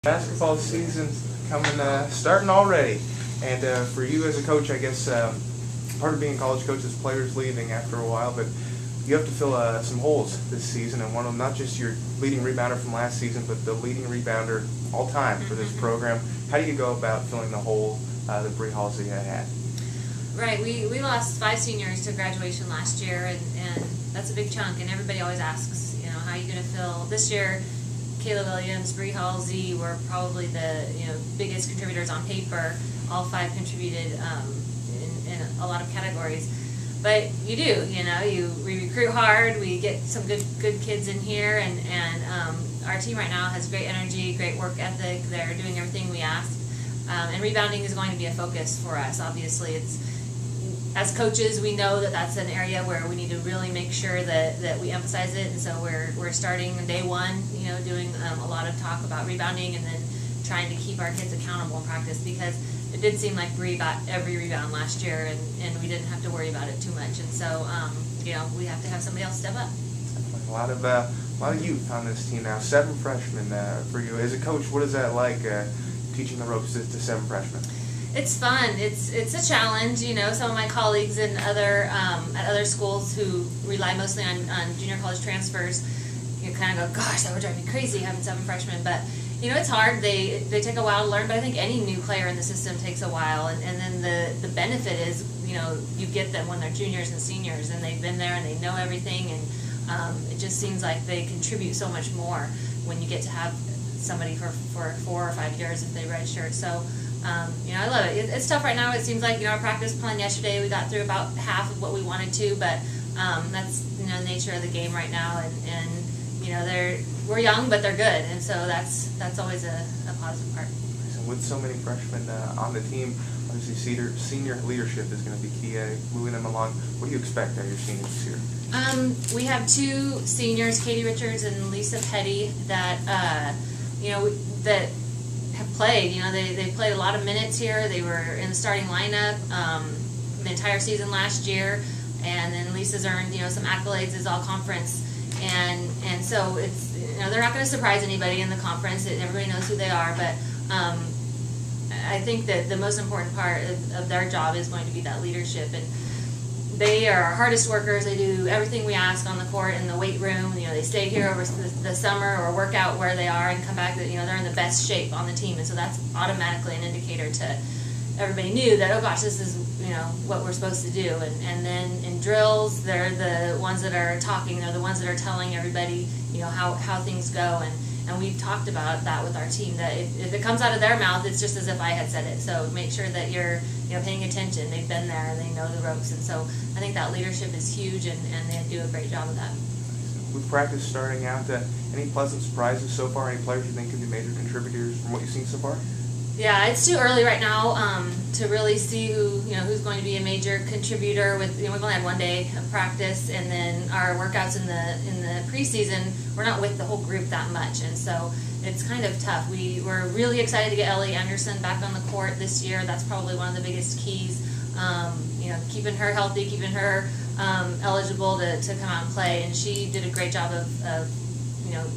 Basketball season starting already, and for you as a coach, I guess part of being a college coach is players leaving after a while, but you have to fill some holes this season, and one of them, not just your leading rebounder from last season, but the leading rebounder all time for this program. How do you go about filling the hole that Bree Halsey had? Right, we lost 5 seniors to graduation last year, and that's a big chunk, and everybody always asks, how are you going to fill this year? Kayla Williams, Bree Halsey were probably the biggest contributors on paper. All 5 contributed in a lot of categories. But you do, we recruit hard, we get some good kids in here, and our team right now has great energy, great work ethic. They're doing everything we ask, and rebounding is going to be a focus for us. Obviously, as coaches, we know that that's an area where we need to really make sure that we emphasize it, and so we're starting day one, doing a lot of talk about rebounding, and then trying to keep our kids accountable in practice, because it did seem like Bree got every rebound last year, and we didn't have to worry about it too much, and so we have to have somebody else step up. A lot of youth on this team now. 7 freshmen for you as a coach. What is that like, teaching the ropes to 7 freshmen? It's fun. It's a challenge. Some of my colleagues in at other schools who rely mostly on junior college transfers, kind of go, gosh, that would drive me crazy having 7 freshmen. But it's hard. They take a while to learn. But I think any new player in the system takes a while. And then the benefit is you get them when they're juniors and seniors, and they've been there and they know everything. And it just seems like they contribute so much more when you get to have somebody for 4 or 5 years if they redshirt. So. I love it. It's tough right now. It seems like our practice plan yesterday, we got through about half of what we wanted to, but that's the nature of the game right now, and we're young, but they're good, and so that's always a positive part. So with so many freshmen on the team, obviously senior leadership is going to be key, moving them along. What do you expect out of your seniors this year? We have 2 seniors, Katie Richards and Lisa Petty, that that have played. They played a lot of minutes here. They were in the starting lineup the entire season last year, and then Lisa's earned some accolades as all conference, and so it's they're not going to surprise anybody in the conference. Everybody knows who they are, but I think that the most important part of their job is going to be that leadership, and they are our hardest workers. They do everything we ask on the court in the weight room. They stay here over the summer or work out where they are and come back. They're in the best shape on the team, and so that's automatically an indicator to everybody knew that, oh gosh, this is what we're supposed to do. And then in drills, they're the ones that are talking. They're the ones that are telling everybody how things go. And we've talked about that with our team, that if it comes out of their mouth, it's just as if I had said it. So make sure that you're paying attention. They've been there and they know the ropes. And so I think that leadership is huge, and they do a great job of that. With practice starting out, any pleasant surprises so far? Any players you think could be major contributors from what you've seen so far? Yeah, it's too early right now to really see who's going to be a major contributor. We've only had 1 day of practice, and then our workouts in the preseason, we're not with the whole group that much, and so it's kind of tough. We're really excited to get Ellie Anderson back on the court this year. That's probably one of the biggest keys. Keeping her healthy, keeping her eligible to come out and play, and she did a great job of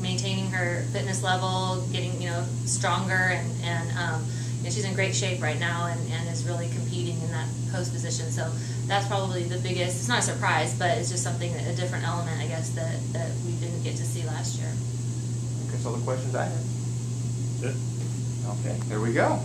maintaining her fitness level, getting stronger, and she's in great shape right now, and is really competing in that post position. So that's probably the biggest. It's not a surprise, but it's just something, a different element, I guess, that we didn't get to see last year. Okay, so the questions I had. Good. Okay, there we go.